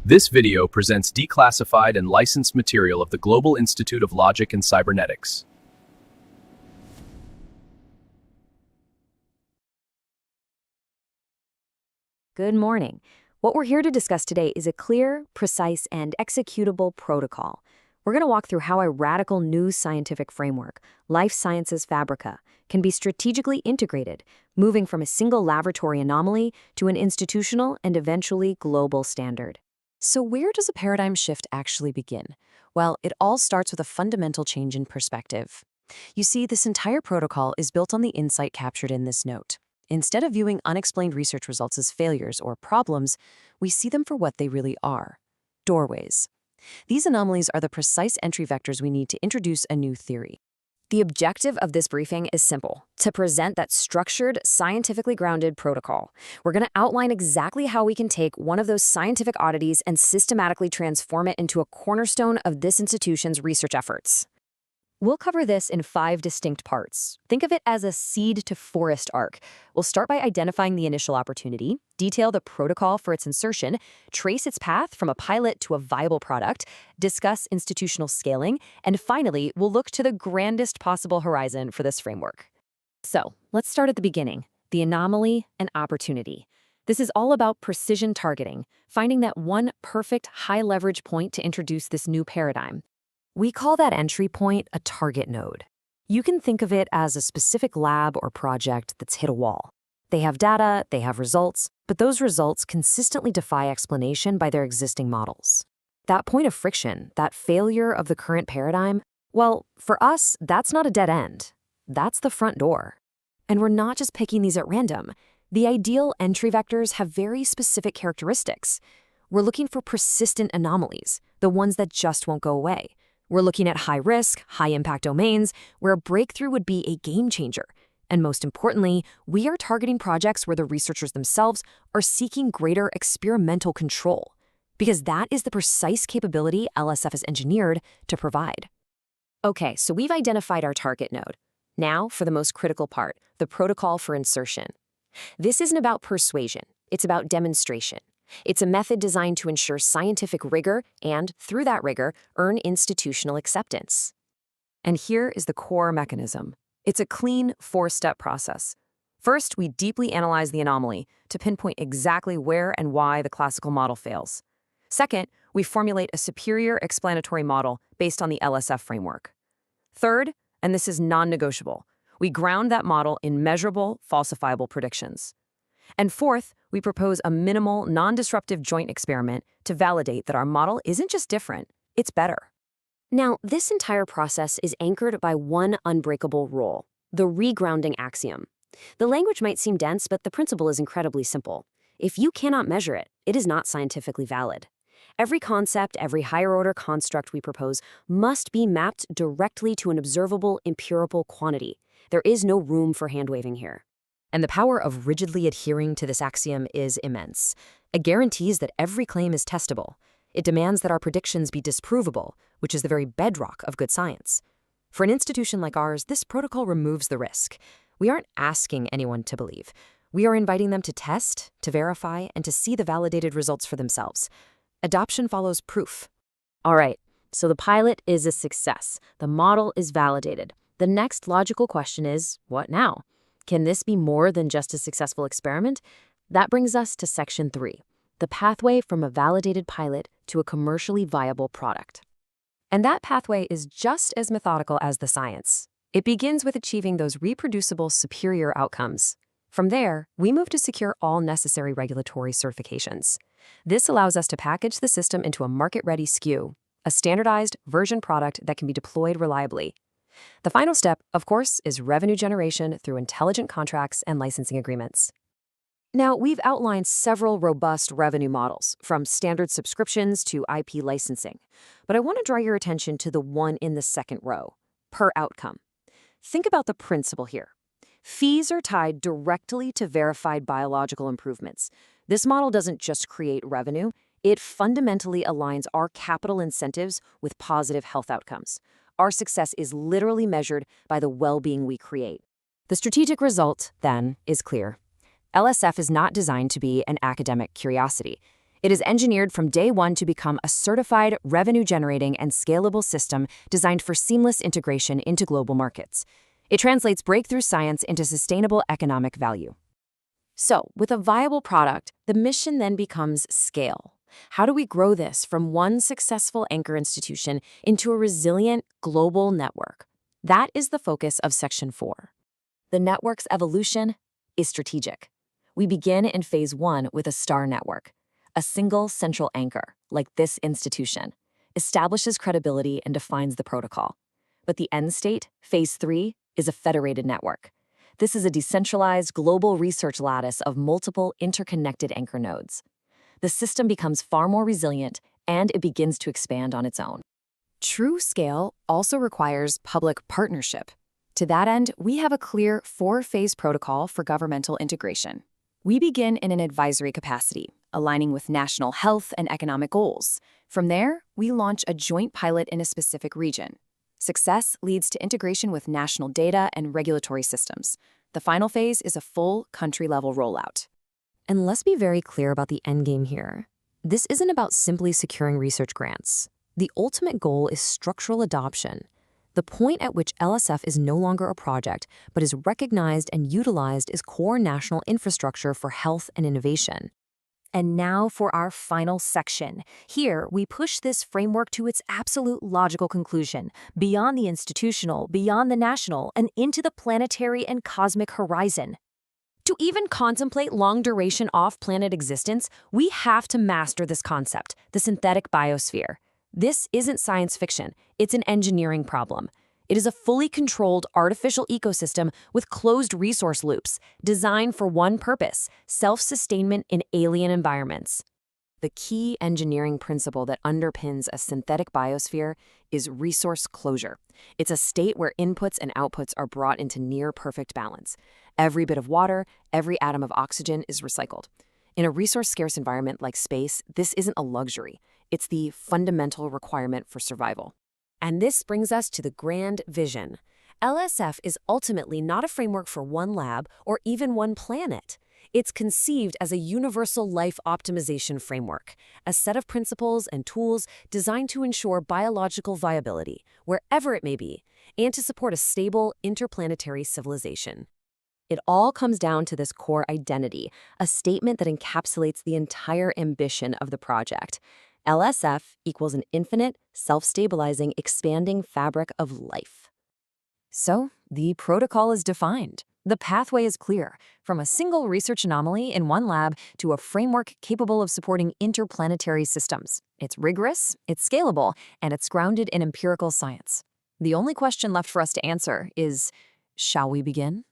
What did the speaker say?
This video presents declassified and licensed material of the Global Institute of Logic and Cybernetics. Good morning. What we're here to discuss today is a clear, precise, and executable protocol. We're going to walk through how a radical new scientific framework, Life Sciences Fabrica, can be strategically integrated, moving from a single laboratory anomaly to an institutional and eventually global standard. So where does a paradigm shift actually begin? Well, it all starts with a fundamental change in perspective. You see, this entire protocol is built on the insight captured in this note. Instead of viewing unexplained research results as failures or problems, we see them for what they really are: doorways. These anomalies are the precise entry vectors we need to introduce a new theory. The objective of this briefing is simple: to present that structured, scientifically grounded protocol. We're going to outline exactly how we can take one of those scientific oddities and systematically transform it into a cornerstone of this institution's research efforts. We'll cover this in 5 distinct parts. Think of it as a seed to forest arc. We'll start by identifying the initial opportunity, detail the protocol for its insertion, trace its path from a pilot to a viable product, discuss institutional scaling, and finally, we'll look to the grandest possible horizon for this framework. So, let's start at the beginning: the anomaly and opportunity. This is all about precision targeting, finding that one perfect high-leverage point to introduce this new paradigm. We call that entry point a target node. You can think of it as a specific lab or project that's hit a wall. They have data, they have results, but those results consistently defy explanation by their existing models. That point of friction, that failure of the current paradigm, well, for us, that's not a dead end. That's the front door. And we're not just picking these at random. The ideal entry vectors have very specific characteristics. We're looking for persistent anomalies, the ones that just won't go away. We're looking at high-risk, high-impact domains where a breakthrough would be a game changer. And most importantly, we are targeting projects where the researchers themselves are seeking greater experimental control, because that is the precise capability LSF is engineered to provide. Okay, so we've identified our target node. Now, for the most critical part, the protocol for insertion. This isn't about persuasion, it's about demonstration. It's a method designed to ensure scientific rigor and, through that rigor, earn institutional acceptance. And here is the core mechanism. It's a clean 4-step process. First, we deeply analyze the anomaly to pinpoint exactly where and why the classical model fails. Second, we formulate a superior explanatory model based on the LSF framework. Third, and this is non-negotiable, we ground that model in measurable, falsifiable predictions. And fourth, we propose a minimal, non-disruptive joint experiment to validate that our model isn't just different, it's better. Now, this entire process is anchored by one unbreakable rule: the regrounding axiom. The language might seem dense, but the principle is incredibly simple. If you cannot measure it, it is not scientifically valid. Every concept, every higher-order construct we propose must be mapped directly to an observable empirical quantity. There is no room for hand-waving here. And the power of rigidly adhering to this axiom is immense. It guarantees that every claim is testable. It demands that our predictions be disprovable, which is the very bedrock of good science. For an institution like ours, this protocol removes the risk. We aren't asking anyone to believe. We are inviting them to test, to verify, and to see the validated results for themselves. Adoption follows proof. All right, so the pilot is a success. The model is validated. The next logical question is, what now? Can this be more than just a successful experiment? That brings us to Section 3, the pathway from a validated pilot to a commercially viable product. And that pathway is just as methodical as the science. It begins with achieving those reproducible superior outcomes. From there, we move to secure all necessary regulatory certifications. This allows us to package the system into a market-ready SKEW, a standardized version product that can be deployed reliably. The final step, of course, is revenue generation through intelligent contracts and licensing agreements. Now, we've outlined several robust revenue models, from standard subscriptions to IP licensing. But I want to draw your attention to the one in the second row: per outcome. Think about the principle here. Fees are tied directly to verified biological improvements. This model doesn't just create revenue, it fundamentally aligns our capital incentives with positive health outcomes. Our success is literally measured by the well-being we create. The strategic result, then, is clear. LSF is not designed to be an academic curiosity. It is engineered from day one to become a certified, revenue-generating, and scalable system designed for seamless integration into global markets. It translates breakthrough science into sustainable economic value. So, with a viable product, the mission then becomes scale. How do we grow this from one successful anchor institution into a resilient global network? That is the focus of Section 4. The network's evolution is strategic. We begin in Phase 1 with a star network. A single central anchor, like this institution, establishes credibility and defines the protocol. But the end state, Phase 3, is a federated network. This is a decentralized global research lattice of multiple interconnected anchor nodes. The system becomes far more resilient, and it begins to expand on its own. True scale also requires public partnership. To that end, we have a clear 4-phase protocol for governmental integration. We begin in an advisory capacity, aligning with national health and economic goals. From there, we launch a joint pilot in a specific region. Success leads to integration with national data and regulatory systems. The final phase is a full country-level rollout. And let's be very clear about the endgame here. This isn't about simply securing research grants. The ultimate goal is structural adoption, the point at which LSF is no longer a project, but is recognized and utilized as core national infrastructure for health and innovation. And now for our final section. Here, we push this framework to its absolute logical conclusion, beyond the institutional, beyond the national, and into the planetary and cosmic horizon. To even contemplate long-duration off-planet existence, we have to master this concept, the synthetic biosphere. This isn't science fiction, it's an engineering problem. It is a fully controlled artificial ecosystem with closed resource loops, designed for one purpose: self-sustainment in alien environments. The key engineering principle that underpins a synthetic biosphere is resource closure. It's a state where inputs and outputs are brought into near-perfect balance. Every bit of water, every atom of oxygen is recycled. In a resource-scarce environment like space, this isn't a luxury. It's the fundamental requirement for survival. And this brings us to the grand vision. LSF is ultimately not a framework for one lab or even one planet. It's conceived as a universal life optimization framework, a set of principles and tools designed to ensure biological viability, wherever it may be, and to support a stable interplanetary civilization. It all comes down to this core identity, a statement that encapsulates the entire ambition of the project. LSF equals an infinite, self-stabilizing, expanding fabric of life. So, the protocol is defined. The pathway is clear, from a single research anomaly in one lab to a framework capable of supporting interplanetary systems. It's rigorous, it's scalable, and it's grounded in empirical science. The only question left for us to answer is, shall we begin?